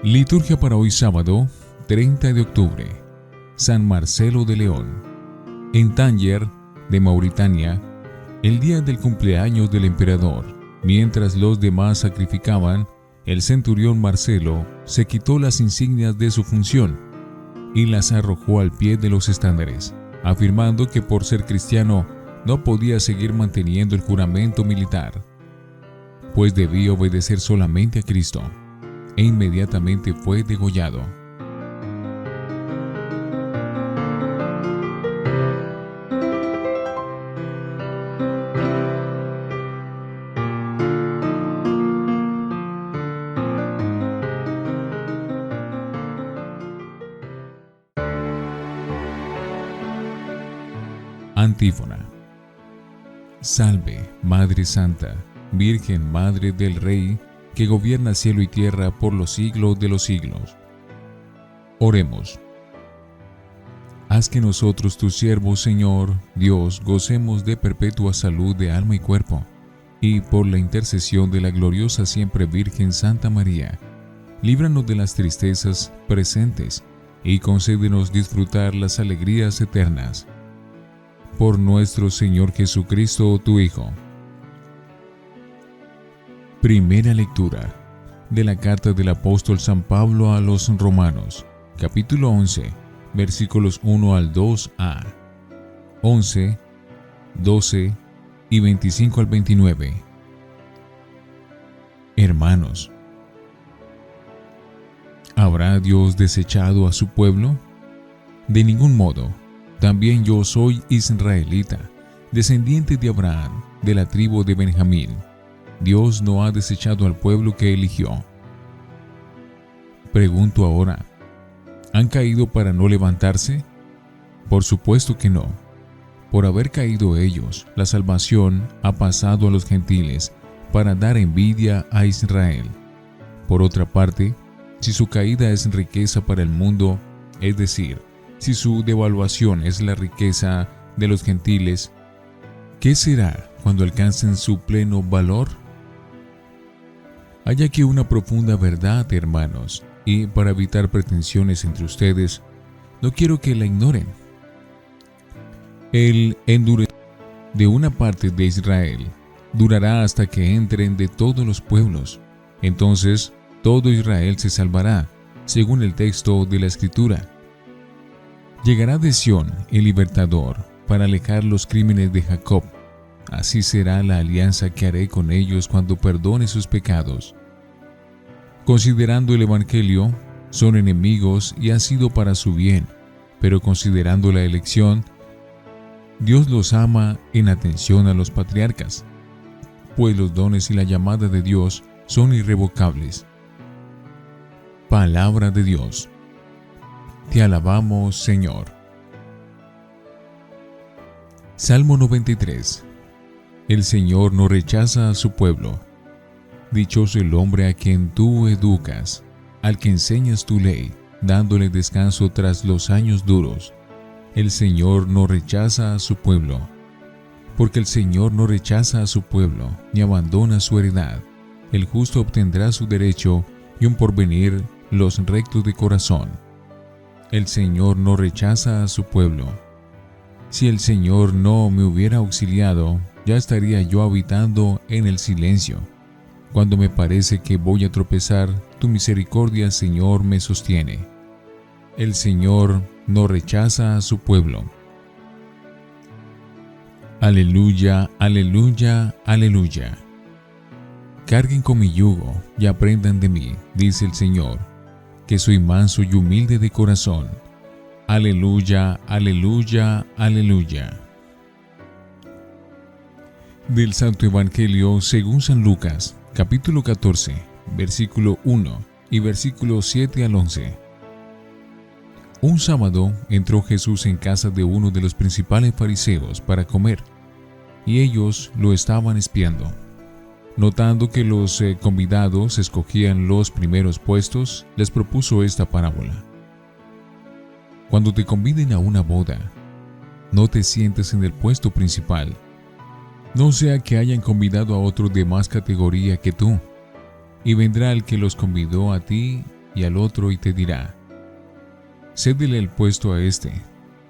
Liturgia para hoy sábado, 30 de octubre. San Marcelo de León. En Tánger, de Mauritania, el día del cumpleaños del emperador, mientras los demás sacrificaban, el centurión Marcelo se quitó las insignias de su función y las arrojó al pie de los estándares, afirmando que por ser cristiano no podía seguir manteniendo el juramento militar, pues debía obedecer solamente a Cristo, e inmediatamente fue degollado. Antífona. Salve, Madre Santa, Virgen Madre del Rey, que gobierna cielo y tierra por los siglos de los siglos. Oremos. Haz que nosotros, tus siervos, Señor Dios, gocemos de perpetua salud de alma y cuerpo, y por la intercesión de la gloriosa siempre Virgen Santa María, líbranos de las tristezas presentes y concédenos disfrutar las alegrías eternas. Por nuestro Señor Jesucristo, tu Hijo. Primera lectura de la carta del apóstol San Pablo a los Romanos, capítulo 11, versículos 1 al 2a, 11, 12 y 25 al 29. Hermanos, ¿habrá Dios desechado a su pueblo? De ningún modo. También yo soy israelita, descendiente de Abraham, de la tribu de Benjamín. Dios no ha desechado al pueblo que eligió. Pregunto ahora, ¿han caído para no levantarse? Por supuesto que no. Por haber caído ellos, la salvación ha pasado a los gentiles para dar envidia a Israel. Por otra parte, si su caída es riqueza para el mundo, es decir, si su devaluación es la riqueza de los gentiles, ¿qué será cuando alcancen su pleno valor? Hay aquí una profunda verdad, hermanos, y para evitar pretensiones entre ustedes, no quiero que la ignoren. El endurecimiento de una parte de Israel durará hasta que entren de todos los pueblos. Entonces, todo Israel se salvará, según el texto de la Escritura. Llegará de Sión el libertador para alejar los crímenes de Jacob. Así será la alianza que haré con ellos cuando perdone sus pecados. Considerando el Evangelio, son enemigos y ha sido para su bien, pero considerando la elección, Dios los ama en atención a los patriarcas, pues los dones y la llamada de Dios son irrevocables. Palabra de Dios. Te alabamos, Señor. Salmo 93. El Señor no rechaza a su pueblo. Dichoso el hombre a quien tú educas, al que enseñas tu ley, dándole descanso tras los años duros. El Señor no rechaza a su pueblo, porque el Señor no rechaza a su pueblo, ni abandona su heredad. El justo obtendrá su derecho, y un porvenir los rectos de corazón. El Señor no rechaza a su pueblo. Si el Señor no me hubiera auxiliado, ya estaría yo habitando en el silencio. Cuando me parece que voy a tropezar, tu misericordia, Señor, me sostiene. El Señor no rechaza a su pueblo. Aleluya, aleluya, aleluya. Carguen con mi yugo y aprendan de mí, dice el Señor, que soy manso y humilde de corazón. Aleluya, aleluya, aleluya. Del Santo Evangelio según San Lucas, capítulo 14, versículo 1 y versículo 7 al 11. Un sábado entró Jesús en casa de uno de los principales fariseos para comer, y ellos lo estaban espiando. Notando que los convidados escogían los primeros puestos, les propuso esta parábola. Cuando te conviden a una boda, no te sientes en el puesto principal. No sea que hayan convidado a otro de más categoría que tú, y vendrá el que los convidó a ti y al otro y te dirá: cédele el puesto a este.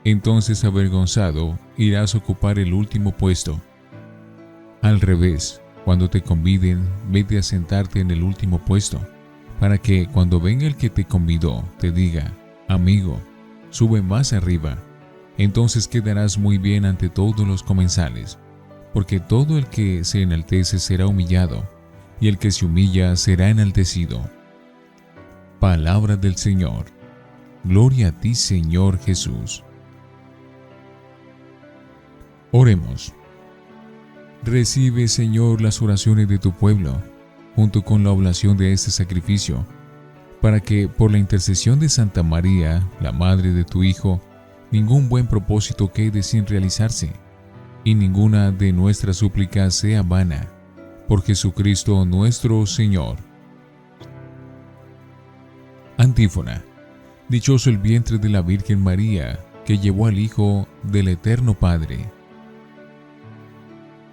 Entonces, avergonzado, irás a ocupar el último puesto. Al revés, cuando te conviden, vete a sentarte en el último puesto, para que cuando venga el que te convidó, te diga: amigo, sube más arriba. Entonces quedarás muy bien ante todos los comensales, porque todo el que se enaltece será humillado, y el que se humilla será enaltecido. Palabra del Señor. Gloria a ti, Señor Jesús. Oremos. Recibe, Señor, las oraciones de tu pueblo, junto con la oblación de este sacrificio, para que, por la intercesión de Santa María, la Madre de tu Hijo, ningún buen propósito quede sin realizarse, y ninguna de nuestras súplicas sea vana. Por Jesucristo nuestro Señor. Antífona. Dichoso el vientre de la Virgen María, que llevó al Hijo del Eterno Padre.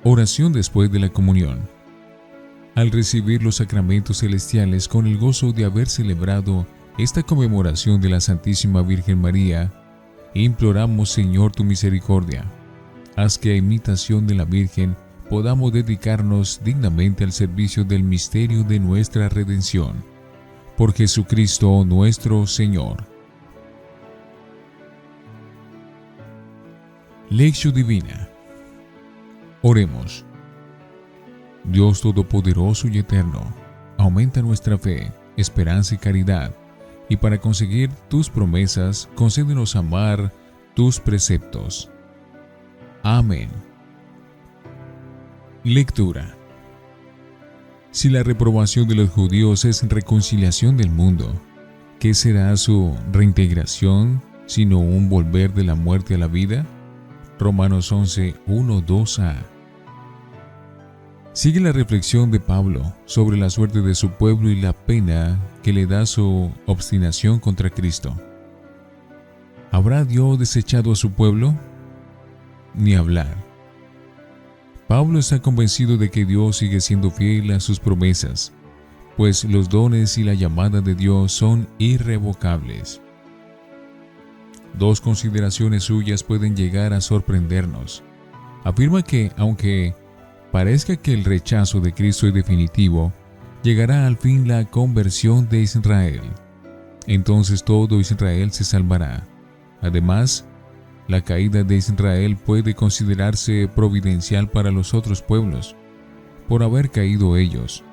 Oración después de la comunión. Al recibir los sacramentos celestiales con el gozo de haber celebrado esta conmemoración de la Santísima Virgen María, imploramos, Señor, tu misericordia. Haz que a imitación de la Virgen podamos dedicarnos dignamente al servicio del misterio de nuestra redención. Por Jesucristo nuestro Señor. Lección Divina. Oremos. Dios Todopoderoso y Eterno, aumenta nuestra fe, esperanza y caridad, y para conseguir tus promesas, concédenos amar tus preceptos. Amén. Lectura. Si la reprobación de los judíos es reconciliación del mundo, ¿qué será su reintegración sino un volver de la muerte a la vida? Romanos 11, 1, 2a. Sigue la reflexión de Pablo sobre la suerte de su pueblo y la pena que le da su obstinación contra Cristo. ¿Habrá Dios desechado a su pueblo? Ni hablar. Pablo está convencido de que Dios sigue siendo fiel a sus promesas, pues los dones y la llamada de Dios son irrevocables. Dos consideraciones suyas pueden llegar a sorprendernos. Afirma que, aunque parezca que el rechazo de Cristo es definitivo, llegará al fin la conversión de Israel. Entonces todo Israel se salvará. Además, la caída de Israel puede considerarse providencial para los otros pueblos, por haber caído ellos.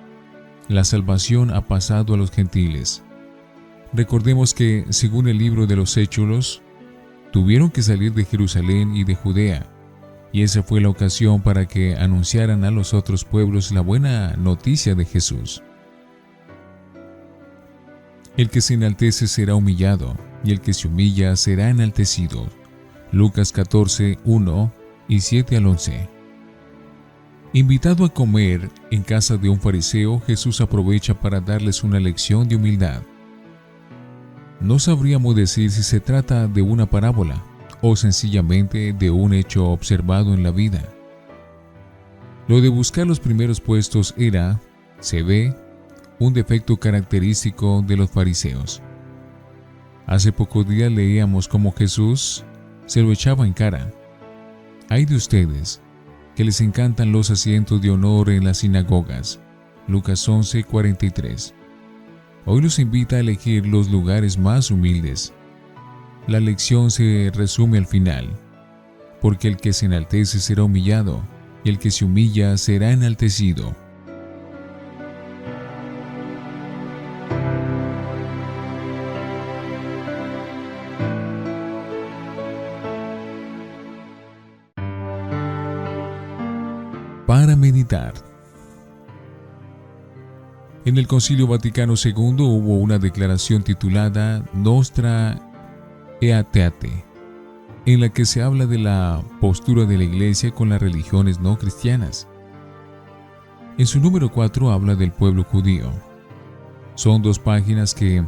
La salvación ha pasado a los gentiles. Recordemos que, según el libro de los Hechos, tuvieron que salir de Jerusalén y de Judea, y esa fue la ocasión para que anunciaran a los otros pueblos la buena noticia de Jesús. El que se enaltece será humillado, y el que se humilla será enaltecido. Lucas 14, 1 y 7 al 11. Invitado a comer en casa de un fariseo, Jesús aprovecha para darles una lección de humildad. No sabríamos decir si se trata de una parábola o sencillamente de un hecho observado en la vida. Lo de buscar los primeros puestos era, se ve, un defecto característico de los fariseos. Hace pocos días leíamos cómo Jesús se lo echaba en cara. Hay de ustedes que les encantan los asientos de honor en las sinagogas. Lucas 11, 43. Hoy los invita a elegir los lugares más humildes. La lección se resume al final, porque el que se enaltece será humillado, y el que se humilla será enaltecido. Para meditar. En el Concilio Vaticano II hubo una declaración titulada Nostra Aetate, en la que se habla de la postura de la Iglesia con las religiones no cristianas. En su número 4 habla del pueblo judío. Son 2 páginas que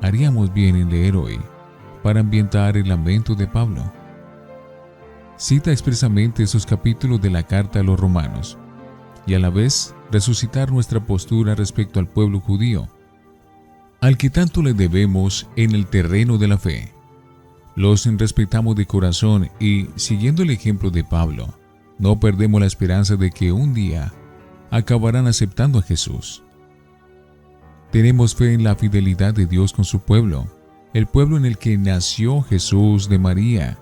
haríamos bien en leer hoy, para ambientar el lamento de Pablo. Cita expresamente esos capítulos de la carta a los romanos y a la vez resucitar nuestra postura respecto al pueblo judío, al que tanto le debemos en el terreno de la fe. Los respetamos de corazón y, siguiendo el ejemplo de Pablo, no perdemos la esperanza de que un día acabarán aceptando a Jesús. Tenemos fe en la fidelidad de Dios con su pueblo, el pueblo en el que nació Jesús de María,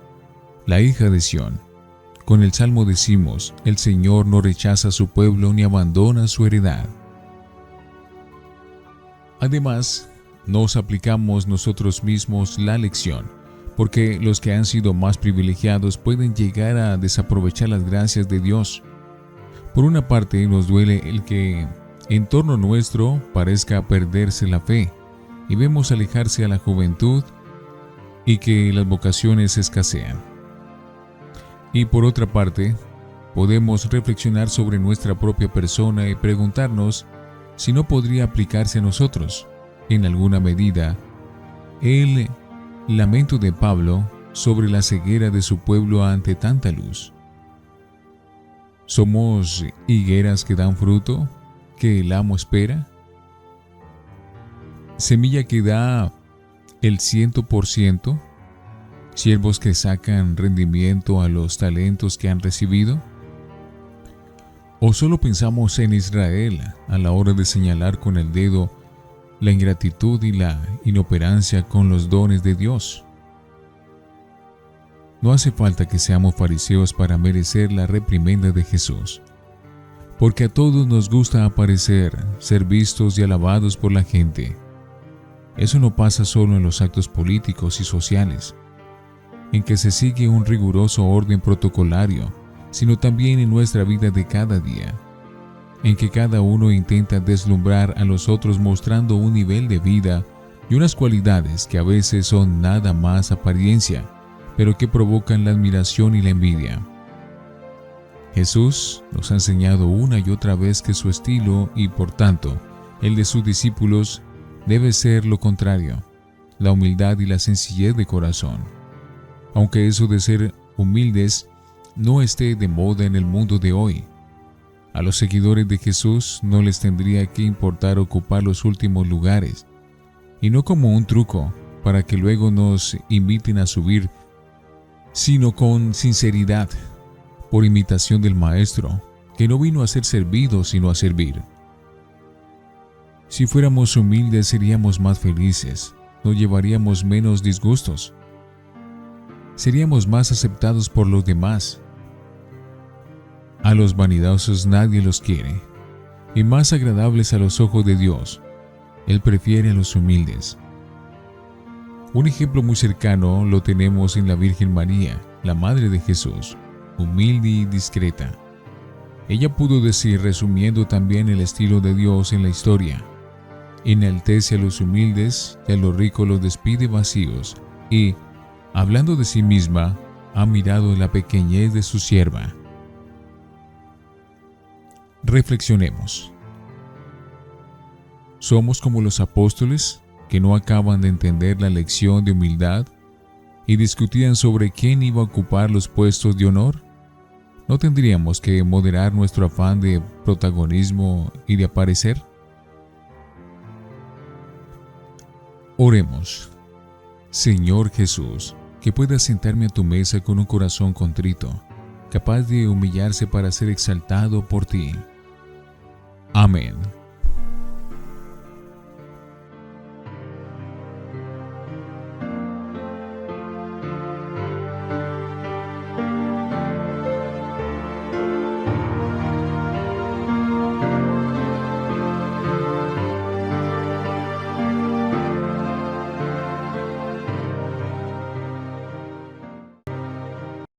la hija de Sión. Con el Salmo decimos: el Señor no rechaza a su pueblo ni abandona su heredad. Además, nos aplicamos nosotros mismos la lección, porque los que han sido más privilegiados pueden llegar a desaprovechar las gracias de Dios. Por una parte, nos duele el que en torno nuestro parezca perderse la fe y vemos alejarse a la juventud y que las vocaciones escasean. Y por otra parte, podemos reflexionar sobre nuestra propia persona y preguntarnos si no podría aplicarse a nosotros, en alguna medida, el lamento de Pablo sobre la ceguera de su pueblo ante tanta luz. ¿Somos higueras que dan fruto, que el amo espera? ¿Semilla que da el 100%? ¿Siervos que sacan rendimiento a los talentos que han recibido? ¿O solo pensamos en Israel a la hora de señalar con el dedo la ingratitud y la inoperancia con los dones de Dios? No hace falta que seamos fariseos para merecer la reprimenda de Jesús, porque a todos nos gusta aparecer, ser vistos y alabados por la gente. Eso no pasa solo en los actos políticos y sociales, en que se sigue un riguroso orden protocolario, sino también en nuestra vida de cada día, en que cada uno intenta deslumbrar a los otros mostrando un nivel de vida y unas cualidades que a veces son nada más apariencia, pero que provocan la admiración y la envidia. Jesús nos ha enseñado una y otra vez que su estilo y, por tanto, el de sus discípulos debe ser lo contrario, la humildad y la sencillez de corazón. Aunque eso de ser humildes no esté de moda en el mundo de hoy, a los seguidores de Jesús no les tendría que importar ocupar los últimos lugares, y no como un truco para que luego nos inviten a subir, sino con sinceridad, por imitación del Maestro, que no vino a ser servido sino a servir. Si fuéramos humildes seríamos más felices, nos llevaríamos menos disgustos, seríamos más aceptados por los demás. A los vanidosos nadie los quiere, y más agradables a los ojos de Dios, Él prefiere a los humildes. Un ejemplo muy cercano lo tenemos en la Virgen María, la Madre de Jesús, humilde y discreta. Ella pudo decir, resumiendo también el estilo de Dios en la historia: enaltece a los humildes y a los ricos los despide vacíos, y, hablando de sí misma, ha mirado la pequeñez de su sierva. Reflexionemos. ¿Somos como los apóstoles que no acaban de entender la lección de humildad y discutían sobre quién iba a ocupar los puestos de honor? ¿No tendríamos que moderar nuestro afán de protagonismo y de aparecer? Oremos. Señor Jesús, que pueda sentarme a tu mesa con un corazón contrito, capaz de humillarse para ser exaltado por ti. Amén.